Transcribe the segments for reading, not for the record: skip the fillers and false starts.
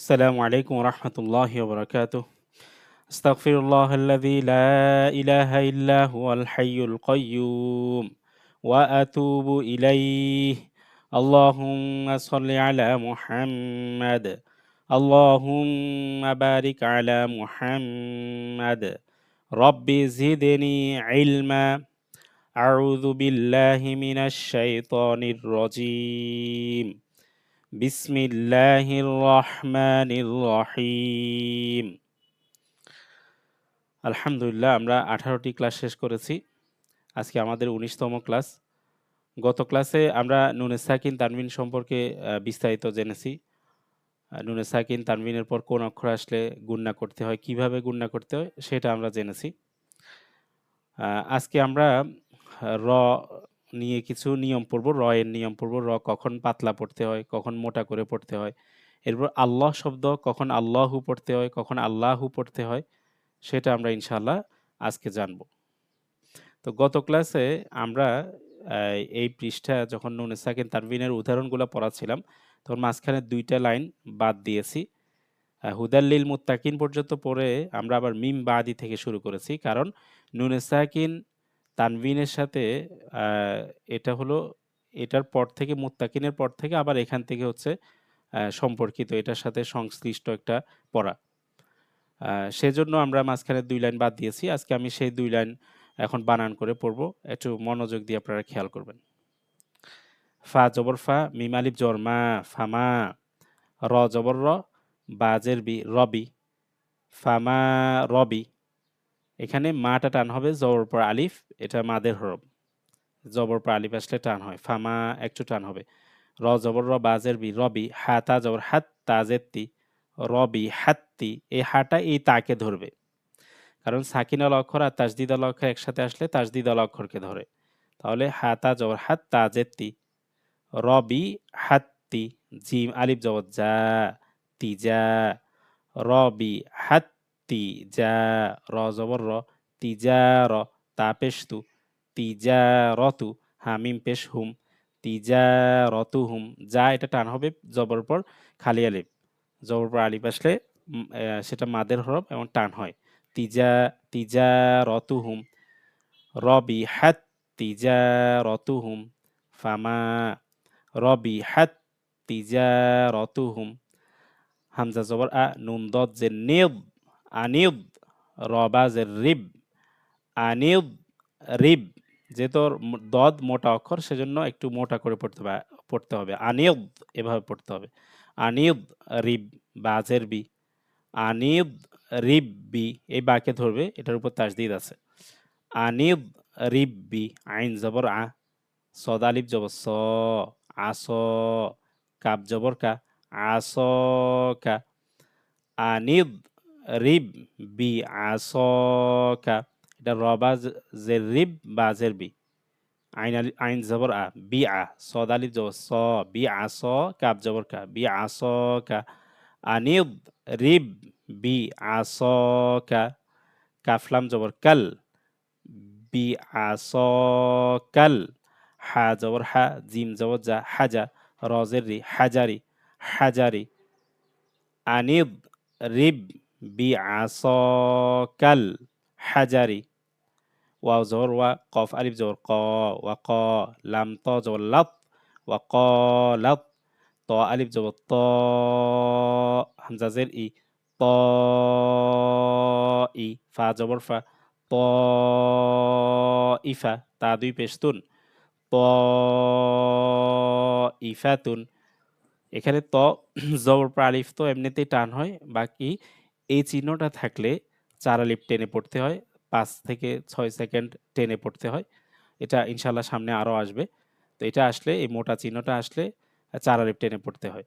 السلام عليكم ورحمة الله وبركاته. أستغفر الله الذي لا إله إلا هو الحي القيوم وأتوب إليه. اللهم صل على محمد. اللهم بارك على محمد. رب زدني علما. أعوذ بالله من الشيطان الرجيم. বিসমিল্লাহির রহমানির রহিম। আলহামদুলিল্লাহ, আমরা 18টি ক্লাস শেষ করেছি। আজকে আমাদের 19তম ক্লাস। গত ক্লাসে আমরা নুনে সাকিন তানবিন সম্পর্কে বিস্তারিত জেনেছি। নুনে সাকিন তানবিনের পর কোন অক্ষর আসলে গুণনা করতে হয়, কিভাবে গুণনা করতে হয় সেটা আমরা জেনেছি। আজকে আমরা র নিয়ে কিছু নিয়ম পড়ব, র এর নিয়ম পড়ব। র কখন পাতলা পড়তে হয়, কখন মোটা করে পড়তে হয়। এরপর আল্লাহ শব্দ কখন আল্লাহু পড়তে হয়, কখন আল্লাহু পড়তে হয়, সেটা আমরা ইনশাআল্লাহ আজকে জানব। তো গত ক্লাসে আমরা এই পৃষ্ঠা যখন নুনে সাকিন তানবিনের উদাহরণগুলো পড়াচ্ছিলাম, তখন মাঝখানে 2টা লাইন বাদ দিয়েছি। হুদাল্লিল মুত্তাকিন পর্যন্ত পড়ে আমরা আবার মিম বাদি থেকে শুরু করেছি। কারণ নুনে সাকিন তানবিনের সাথে এটা হলো, এটার পর থেকে মুত্তাকিনের পর থেকে আবার এখান থেকে হচ্ছে সম্পর্কিত, এটার সাথে সংশ্লিষ্ট একটা পড়া। সেজন্য আমরা মাঝখানে 2 লাইন বাদ দিয়েছি। আজকে আমি সেই 2 লাইন এখন বানান করে পড়ব। একটু মনোযোগ দিয়ে আপনারা খেয়াল করবেন। ফা জবর ফা, মিম আলিফ জবর মা, ফামা। র জবর র, বা জের বি, রবি। ফামা রবি। এখানে মাটা টান হবে জবর পর আলিফ, এটা মাদের হরফ। জবর পর আলিফ আসলে টান হয়। ফামা একটু টান হবে। র জবর র, বা জের বি, রবি। হা তা জবর হাত, তা জের তি, রবি হাত্তি। এই হাটা এই তাকে ধরবে, কারণ সাকিন আল অক্ষর আর তাজদিদ আল অক্ষর একসাথে আসলে তাজদিদ আল অক্ষরকে ধরে। তাহলে হাতা জবর হাত, তা জেত্তি, রবি হাত্তি। জিম আলিফ জবর যা, তিজা। রবি হাত্তি যা। র জবর র, তিজা র। তা পেশ তু, তিজা রতু। হামিম পেশ হুম, তিজা রতু হুম। যা এটা টান হবে জবর পর খালি আলিফ। জবর পর আলিফ আসলে সেটা মাদের হরফ এবং টান হয়। তিজা, তিজা রতুহুম। রবি হাত তিজা রতুহুম। ফামা রবি হাত তিজা রতুহুম। হামজা জবর আ, নুন দদ যে নিদ, আনিদ। রবা যে রিব, আনিদ রিব। যেহেতু দদ মোটা অক্ষর, সেজন্য একটু মোটা করে পড়তে হবে। আনিদ এভাবে পড়তে হবে। আনিদ রিব, বাজের বি। আনিদ রিব্বি, এই বাকে ধরবে, এটার উপর তাসদিদ আছে। আনিদ রিব্বি। আইন জবর আ, সদ আলিফ জবর স, আস। কাব জবর কা, আস কা। আনিদ রিব্বি আসকা। এটা রবা জের রিব, বা জের বি। আইন জবর আ, বি আ। সদ আলিফ জবর স, বি আস। কাব জবর কা, বি আস কা। আনিদ রিব বি আসকা। কাফলাম জবর কাল, বি আসকাল। হা জবর হা, জিম জবর যা, হাজা। রজের রি, হাজারি, হাজারি। আনিদ রিব বি আসকাল হাজারি। ওয়াও জবর ওয়া, কফ আলিফ জবর ক, ওয়া ক। লাম ত জবর লাত, ওয়া ক লাত। ত আলিফ জবর ত, হামজা জের ই, ত ই। ফা জবর ফা, ত ইফা। তা দুই পেশতুন, ত ইফাতুন। এখানে ত জবর পর আলিফ তো এমনিতেই টান হয়, বাকি এই চিহ্নটা থাকলে 4 আলিফ টেনে পড়তে হয়। 5 থেকে 6 সেকেন্ড টেনে পড়তে হয়। এটা ইনশাআল্লাহ সামনে আরো আসবে। তো এটা আসলে, এই মোটা চিহ্নটা আসলে 4 আলিফ টেনে পড়তে হয়।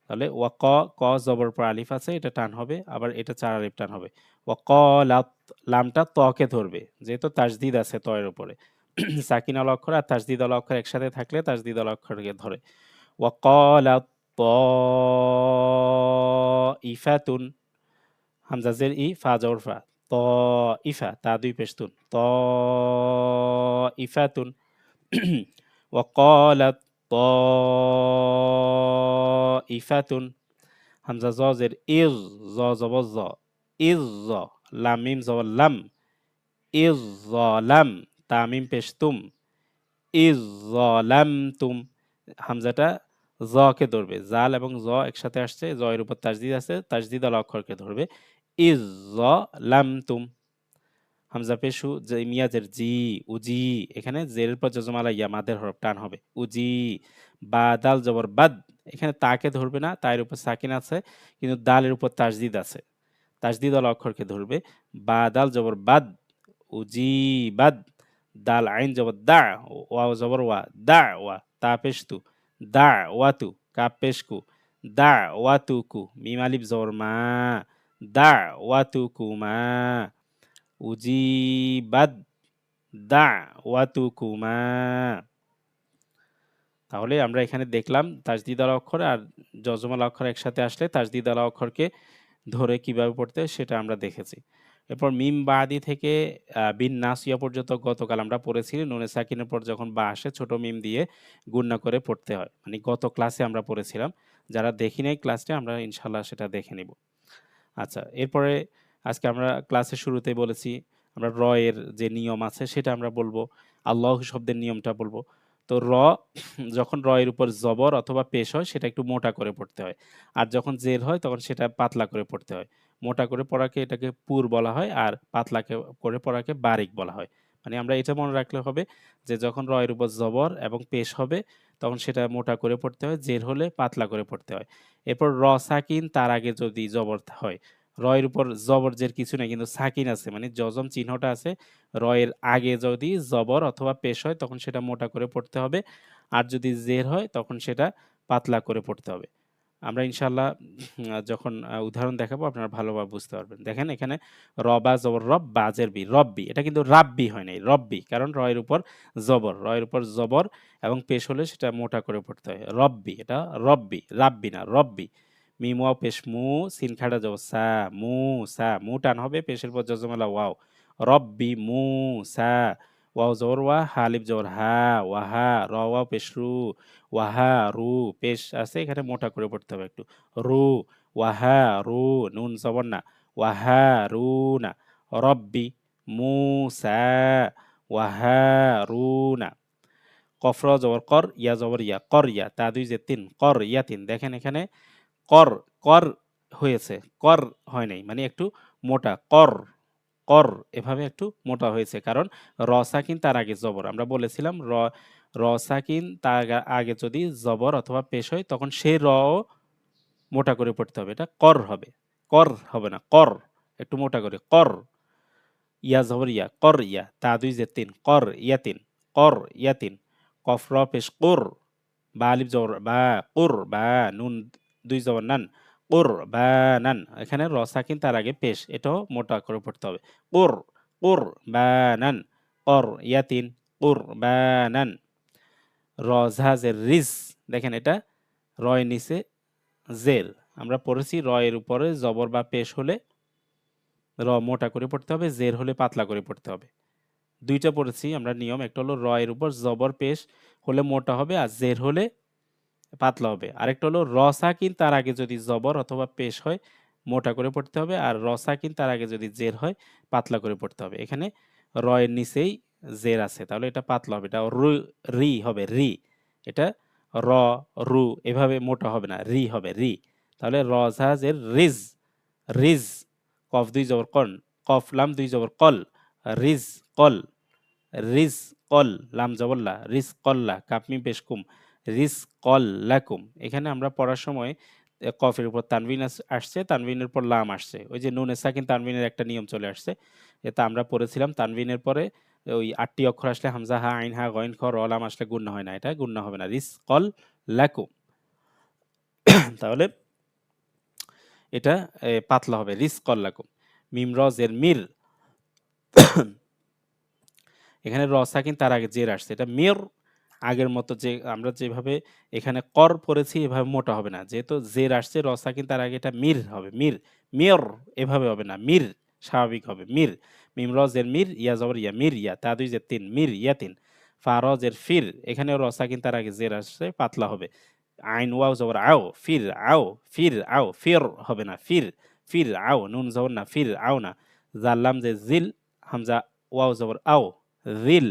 তাহলে ওয়া ক, ক জবর পর আলিফ আছে, এটা টান হবে, আবার এটা 4 আলিফ টান হবে। ওয়া ক্বালাত, লামটা তকে ধরবে, যেহেতু তাসদিদ আছে ত এর উপরে। সাকিন আল অক্ষর আর তাসদিদ আল অক্ষর একসাথে থাকলে তাসদিদ আল অক্ষরকে ধরে। ওয়া ক্বালাত তাইফাতুন। হামজা জের ই, ফা জবর ফা, তাইফা। তা দুই পেশতুন, তাইফাতুন। ওয়া ক্বালাত তাইফাতুন। হামজা জ জের ইজ, জ জবর জ, ইজ জ, লাম মিম জবর লাম, ইজ লাম, তা মিম পেশ তুম, ইজ লাম তুম। হামজাটা জ কে ধরবে, জাল এবং জ একসাথে আসছে, জ এর উপর তাজদিদ আছে, তাজদিদ আল অক্ষরকে ধরবে, ইজ লাম তুম। হামজা পেশু যে মিয়াজের জি, উজি, এখানে জেরের পর জজমালা ইয়া মাদের হরফ টান হবে, উজি। বা দাল জবর বাদ, এখানে তাকে ধরবে না, তায়ের উপর সাকিন আছে, কিন্তু দালের উপর তাজদিদ আছে, তাজদিদ আল অক্ষরকে ধরবে, বা দাল জবর বাদ, উজি বাদ। দাল আইন জবর দা, ওয়া জবর ওয়া, দা ওয়া, তা পেশতু, দা ওয়াতু, কাপ পেশকু, দা ওয়াতুকু, মিম আলিফ জবর মা, দা ওয়াতুকুমা, উজিবাদ দাওয়াতুকুমা। তাহলে আমরা এখানে দেখলাম তাজদিদ আলা অক্ষর আর যজমাল অক্ষর একসাথে আসলে তাজদিদ আলা অক্ষরকে ধরে কিভাবে পড়তে হয় সেটা আমরা দেখেছি। এরপর মিম বাদি থেকে বিন নাসিয়া পর্যন্ত গতকাল আমরা পড়েছি, নুনে সাকিনের পর যখন বা আসে ছোট মিম দিয়ে গুণনা করে পড়তে হয়, মানে গত ক্লাসে আমরা পড়েছিলাম। যারা দেখি নাই ক্লাসটা, আমরা ইনশাল্লাহ সেটা দেখে নিব। আচ্ছা, এরপরে আজকে আমরা ক্লাসের শুরুতেই বলেছি আমরা র এর যে নিয়ম আছে সেটা আমরা বলবো, আল্লাহ শব্দের নিয়মটা বলবো। তো যখন র এর উপর জবর অথবা পেশ হয় সেটা একটু মোটা করে পড়তে হয়, আর যখন জের হয় তখন সেটা পাতলা করে পড়তে হয়। মোটা করে পড়াকে এটাকে পুর বলা হয়, আর করে পড়াকে বারিক বলা হয়। মানে আমরা এটা মনে রাখলে হবে যে যখন র এর উপর জবর এবং পেশ হবে তখন সেটা মোটা করে পড়তে হয়, জের হলে পাতলা করে পড়তে হয়। এরপর র সাকিন তার আগে যদি জবর হয়, র এর উপর জবর জের কিছু নেই কিন্তু সাকিন আছে, মানে যজম চিহ্নটা আছে, র এর আগে যদি জবর অথবা পেশ হয় তখন সেটা মোটা করে পড়তে হবে, আর যদি জের হয় তখন সেটা পাতলা করে পড়তে হবে। আমরা ইনশাআল্লাহ যখন উদাহরণ দেখাবো আপনারা ভালোভাবে বুঝতে পারবেন। দেখেন এখানে র বা জবর রব, বা জের বি, রব্বি, এটা কিন্তু রাব্বি হয় নাই, রব্বি, কারণ র এর উপর জবর, র এর উপর জবর এবং পেশ হলে সেটা মোটা করে পড়তে হয়, রব্বি, এটা রব্বি, রাব্বি না, রব্বি। মিম ওয়াও পেশ মু, সিন খাড়া জবর সা, মু সা, মু টান হবে, পেশের পর জজমালা ওয়াও, রব্বি সা। ওয়াও জবর ওয়া, হা আলিফ জবর হা, ওয়াহা, র ওয়াও পেশ রু, ওয়াহা রু, পেশ আছে এখানে মোটা করে পড়তে হবে একটু, রু, ওয়াহা রু, নুন জবর না, ওয়াহা রু না, রব্বি মুসা, ওয়াহা রু না। কফর জবর কর, ইয়া জবর ইয়া, কর ইয়া, তা দুই যে তিন, কর ইয়া তিন। দেখেন এখানে কর, কর হয়েছে, কর হয় নাই, মানে একটু মোটা, কর, কর, এভাবে একটু মোটা হয়েছে, কারণ র সাকিন তার আগে জবর। আমরা বলেছিলাম র সাকিন তার আগে যদি জবর অথবা পেশ হয় তখন সেই র মোটা করে পড়তে হবে, এটা কর হবে, কর হবে না, কর, একটু মোটা করে, কর। ইয়া জবর ইয়া, কর ইয়া, তা দুই যে তিন, কর ইয়া তিন, কর ইয়া তিন। কফ র পেশ কুর, বা আলিফ জবর বা, কুর বা, নুন দুই জবর নান, কুর বা নান। এখানে র সাকিন তার আগে পেশ, এটাও মোটা করে পড়তে হবে, কুর, কুর বা নান, কর ইয়াতিন, কুর বা নান। র ঝাজের রিজ, দেখেন এটা রয় নিচে জের, আমরা পড়েছি র এর উপরে জবর বা পেশ হলে র মোটা করে পড়তে হবে, জের হলে পাতলা করে পড়তে হবে। দুইটা পড়েছি আমরা নিয়ম, একটা হলো র এর উপর জবর পেশ হলে মোটা হবে আর জের হলে পাতলা হবে। আরেকটা হলো র সাকিন তার আগে যদি জবর অথবা পেশ হয় মোটা করে পড়তে হবে, আর র সাকিন তার আগে যদি জের হয় পাতলা করে পড়তে হবে। এখানে র এর নিচেই জের আছে, তাহলে এটা পাতলা হবে, এটা রি হবে, রি। এটা র, রু এভাবে মোটা হবে না, রি হবে, রি। তাহলে র জাহাজের রিজ, রিজ। কফ দুই জবর কন, কফ লাম দুই জবর কল, রিজ কল, রিজ কল, লাম জবল্লা, রিজ কল্লা, কাপমি পেশ কুম, রিজ কল লাকুম। এখানে আমরা পড়ার সময় কফের উপর তানবিন আসছে, তানবিনের পর লাম আসছে, ওই যে নুনে সাকিন তানবিনের একটা নিয়ম চলে আসছে, এটা আমরা পড়েছিলাম। তানবিনের পরে ওই ৮টি অক্ষর আসলে হামজা হা আইন হা গইন খ র লাম আসলে গুণনা হয় না, এটা গুণনা হবে না, রিজ কল লাকুম। তাহলে এটা পাতলা হবে, রিজ কল লাকুম। মিম র জের মির, এখানে র সাকিন তার আগে জের আসছে, এটা মির। আগের মতো যে আমরা যেভাবে এখানে কর পড়েছি এভাবে মোটা হবে না, যেহেতু জের আসছে র সাকিন তার আগে এটা মির হবে, মির, মির এভাবে হবে না, মির স্বাভাবিক হবে, মির। মিম র জের মির, ইয়া জবর ইয়া, মির ইয়া, তা দুই যে তিন, মির ইয়া তিন। ফা র জের ফির, এখানেও র সাকিন তার আগে জের আসছে পাতলা হবে, আইন ওয়াও জবর আও, ফির আও, ফির আও, ফির হবে না, ফির, ফির আও, নুন জবর না, ফির আও না। জাল্লাম যে জিল, হামজা ওয়াও জবর আও, জিল,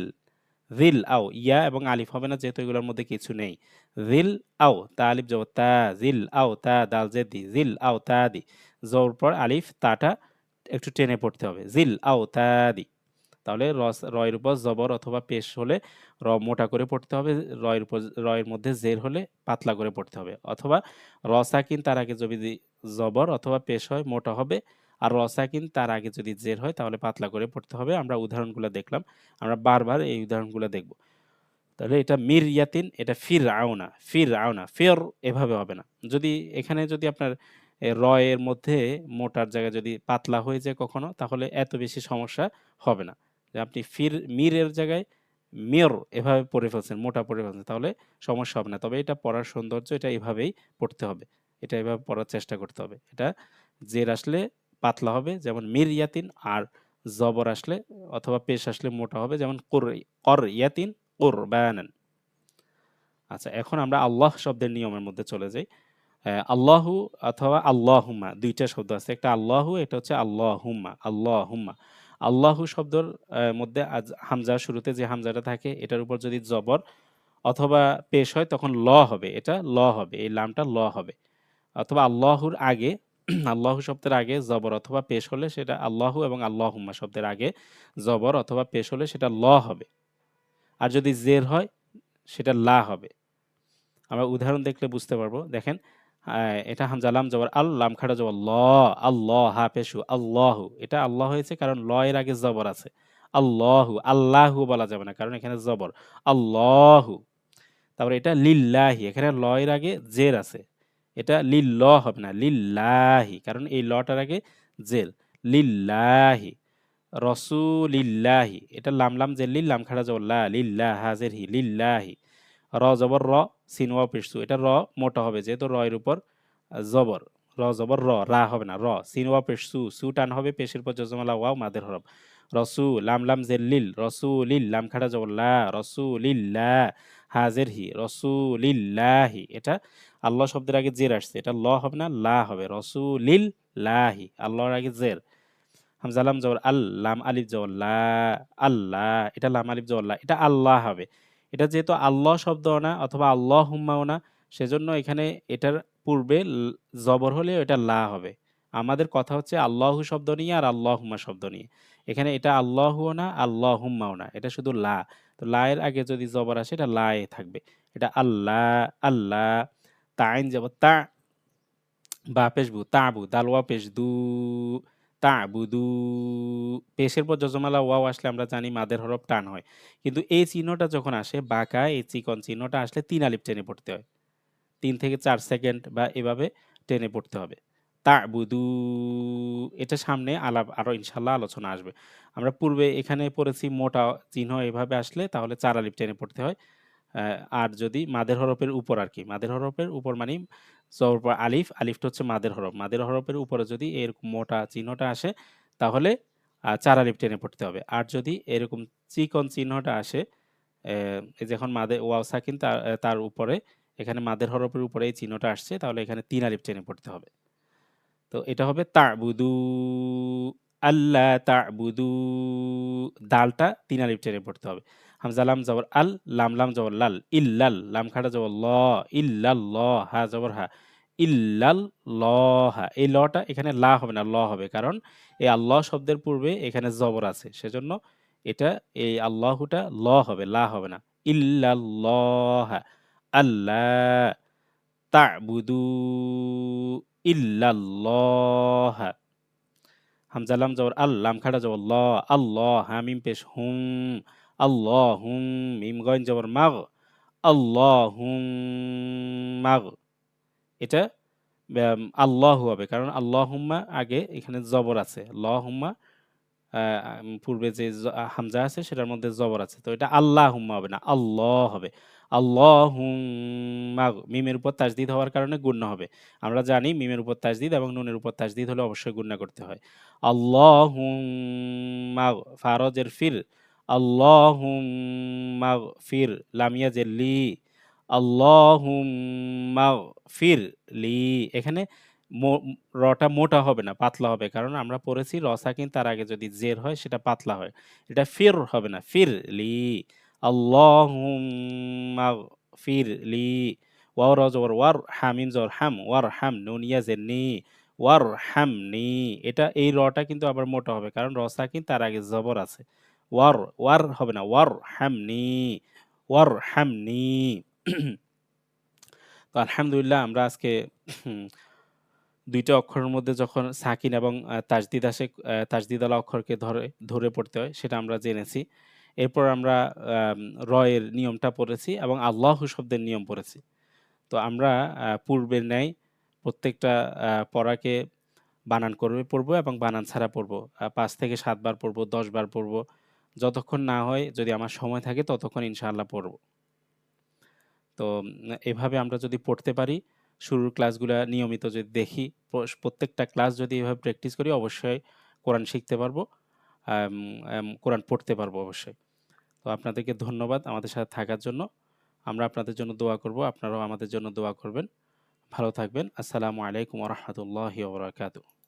জিল আও, ইয়া এবং আলিফ হবে না যেহেতু এগুলোর মধ্যে কিছু নেই। জিল আও, তা আলিফ জবর তা, জিল আও তা, দাল জেদি, জিল আও তা দি, জবর পর আলিফ, তাটা একটু টেনে পড়তে হবে, জিল আও তা দি। তাহলে রয়ের উপর জবর অথবা পেশ হলে র মোটা করে পড়তে হবে, রয়ের উপর, রয়ের মধ্যে জের হলে পাতলা করে পড়তে হবে, অথবা র সাকিন তার আগে যদি জবর অথবা পেশ হয় মোটা হবে, আর র সাকিন তার আগে যদি জের হয় তাহলে পাতলা করে পড়তে হবে। আমরা উদাহরণগুলো দেখলাম, আমরা বারবার এই উদাহরণগুলো দেখব। তাহলে এটা মির ইয়াতিন, এটা ফির আওনা, ফির আওনা, ফের এভাবে হবে না। যদি এখানে যদি আপনার র এর মধ্যে মোটার জায়গায় যদি পাতলা হয়ে যায় কখনো, তাহলে এত বেশি সমস্যা হবে না। যে আপনি ফির মির এর জায়গায় মির এভাবে পড়ে ফেলছেন, মোটা পড়ে ফেলছেন, তাহলে সমস্যা হবে না। তবে এটা পড়ার সৌন্দর্য, এটা এভাবেই পড়তে হবে, এটা এভাবে পড়ার চেষ্টা করতে হবে। এটা জের আসলে পাতলা হবে যেমন মির ইয়াতিন, আর জবর আসলে অথবা পেশ আসলে মোটা হবে যেমন কর ইয়াতিন কুরবানান। আচ্ছা, এখন আমরা আল্লাহ শব্দের নিয়মের মধ্যে চলে যাই। আল্লাহু অথবা আল্লাহুম্মা ২ টা শব্দ আছে। একটা আল্লাহু, এটা হচ্ছে আল্লাহুম্মা, আল্লাহুম্মা। আল্লাহু শব্দের মধ্যে হামজা, শুরুতে যে হামজাটা থাকে এটার উপর যদি জবর অথবা পেশ হয় তখন ল হবে। এটা ল হবে। এই লামটা ল হবে। অথবা আল্লাহুর আগে আল্লাহু শব্দের আগে জবর অথবা পেশ হলে সেটা আল্লাহু, এবং আল্লাহুম্মা শব্দের আগে জবর অথবা পেশ হলে সেটা ল হবে। আর যদি জের হয় সেটা লা হবে। আমরা উদাহরণ দেখলে বুঝতে পারবো। দেখেন, এটা হামজা লাম জবর আল, লাম খাড়া জবর ল, আল্লাহ হা পেশু আল্লাহু। এটা আল্লাহ হয়েছে কারণ ল এর আগে জবর আছে। আল্লাহু, আল্লাহু বলা যাবে না কারণ এখানে জবর। আল্লাহু। তারপরে এটা লিল্লাহি, এখানে ল এর আগে জের আছে। এটা লিল্লাহ হবে না, লিল্লাহি, কারণ এই লটার আগে জের। লিল্লাহি। রসুলিল্লাহি, এটা লাম লাম জের লিল, লাম খাড়া জবর লা, লিল্লাহ হাজের হি, লিল্লাহি। র জবর র, সিন ওয়াও পেশ সু, এটা র মোটা হবে যেহেতু র এর উপর জবর। র জবর র, রা হবে না, র, সিন ওয়াও পেশ সু, সু টান হবে, পেশের পর জজমালা ওয়াও মাদের হরফ। রসু, লাম লাম জের লিল, রসুলিল, লাম খাড়া জবর লা, রসুলিল্লাহ হাজের হি, রসুলিল্লাহি। এটা আল্লাহ শব্দের আগে জের আসছে, এটা ল হবে না, লা হবে। রসুলিল্লাহি, আল্লাহর আগে জের। হামজা লাম জবর আল, লাম আলিফ জবর লা, আল্লাহ, এটা লাম আলিফ জবর লা, এটা আল্লাহ হবে। এটা যেহেতু আল্লাহ শব্দও না অথবা আল্লাহুম্মাও না, সেজন্য এখানে এটার পূর্বে জবর হলেও এটা লা হবে। আমাদের কথা হচ্ছে আল্লাহু শব্দ নিয়ে আর আল্লাহুম্মা শব্দ নিয়ে। এখানে এটা আল্লাহুও না আল্লাহুম্মাও না, এটা শুধু লা। তো লা এর আগে যদি জবর আসে এটা লা এ থাকবে। এটা আল্লাহ, আল্লাহ। তা আইন যাব তা, বা পেশ বু, তাবু, দাল ওয়া পেশ দু, তাবুদু। পেশের পর যজমালা ওয়াও আসলে আমরা জানি মাদের হরফ টান হয়। কিন্তু এই চিহ্নটা যখন আসে বাঁকা, এই চিকন চিহ্নটা আসলে ৩ আলিফ টেনে পড়তে হয়। ৩ থেকে ৪ সেকেন্ড বা এভাবে টেনে পড়তে হবে। তা'বুদু, এটা সামনে আরো ইনশাআল্লাহ আলোচনা আসবে। আমরা পূর্বে এখানে পড়েছি মোটা চিহ্ন এভাবে আসলে তাহলে ৪ আলিফ টেনে পড়তে হয়। আ আর যদি মাদের হরফের উপর আরকি, মাদের হরফের উপর মানি জবর পর আলিফ, আলিফটা হচ্ছে মাদের হরফ। মাদের হরফের উপরে যদি এরকম মোটা চিহ্নটা আসে তাহলে ৪ আলিফ টেনে পড়তে হবে। আর যদি এরকম চিকন চিহ্নটা আসে, এই যে এখন ওয়াও সাকিন তার উপরে, এখানে মাদের হরফের উপরে এই চিহ্নটা আসছে তাহলে এখানে ৩ আলিফ টেনে পড়তে হবে। তো এটা হবে তা'বুদু, আল্লা তা'বুদু, দালটা ৩ আলিফ টেনে পড়তে হবে। হামজা লাম জবর আল, লাম লাম জবর লাল, ইল্লাল, লাম খাড়া জবর ল, ইল্লাল্লাহ, হা জবর হা, ইল্লাল্লাহা। এই লটা এখানে লা হবে না, ল হবে। কারণ এই আল্লাহ শব্দের পূর্বে এখানে জবর আছে। সেজন্য এটা, এই আল্লাহুটা ল হবে, লা হবে না। ইল্লাল্লাহা, আল্লাহ তা'বুদু ইল্লাল্লাহা। হামজা লাম জবর আল, লাম খাড়া জবর ল, আল্লাহ, হামিম পেশ হুম, আল্লাহুম, মিম গইন জবর মাগ, আল্লাহুম মাগ। এটা আল্লাহু হবে কারণ আল্লাহুম্মা আগে এখানে জবর আছে। হুম্মা পূর্বে যে হামজা আছে সেটার মধ্যে জবর আছে। তো এটা আল্লাহুম্মা হবে না, আল্লাহ হবে। আল্লাহুম্মা, মিমের উপর তাসদিদ হওয়ার কারণে গুণনা হবে। আমরা জানি মিমের উপর তাসদিদ এবং নুনের উপর তাসদিদ হলে অবশ্যই গুণনা করতে হয়। আল্লাহুম্মা, ফারজের ফির, আল্লাহুম্মা ফির, লামিয়া জেল্লি, আল্লাহুম্মাগফির লি। এখানে মো রটা মোটা হবে না, পাতলা হবে। কারণ আমরা পড়েছি র সাকিন তার আগে যদি জের হয় সেটা পাতলা হয়। এটা ফির হবে না, ফির লি। আল্লাহুম্মাগফির লি। ওয়াও র জবর ওয়ার, হা মিম জবর হাম, ওয়ারহাম নুন ইয়া জের নি, ওয়ারহামনি। এটা এই রটা কিন্তু আবার মোটা হবে। কারণ র সাকিন তার আগে জবর আছে। ওয়ার হবে না, ওয়ারহামনি, ওয়ারহামনি। তো আলহামদুলিল্লাহ আমরা আজকে ২ টা অক্ষরের মধ্যে যখন সাকিন এবং তাজদিদ আসে, তাজদিদওয়ালা অক্ষরকে ধরে পড়তে হয় সেটা আমরা জেনেছি। এরপর আমরা আম র এর নিয়মটা পড়েছি এবং আল্লাহু শব্দের নিয়ম পড়েছি। তো আমরা পূর্বের ন্যায় প্রত্যেকটা পড়াকে বানান করে পড়ব এবং বানান ছাড়া পড়ব। ৫ থেকে ৭ বার পড়ব, ১০ বার পড়ব। যতক্ষণ না হয়, যদি আমার সময় থাকে ততক্ষণ ইনশাআল্লাহ পড়ব। তো এভাবে আমরা যদি পড়তে পারি, শুরুর ক্লাসগুলা নিয়মিত যদি দেখি, প্রত্যেকটা ক্লাস যদি এভাবে প্র্যাকটিস করি, অবশ্যই কোরআন শিখতে পারবো। আম আম কোরআন পড়তে পারবো অবশ্যই। তো আপনাদেরকে ধন্যবাদ আমাদের সাথে থাকার জন্য। আমরা আপনাদের জন্য দোয়া করব। আপনারাও আমাদের জন্য দোয়া করবেন। ভালো থাকবেন। আসসালামু আলাইকুম ওয়া রাহমাতুল্লাহি ওয়া বারাকাতুহু।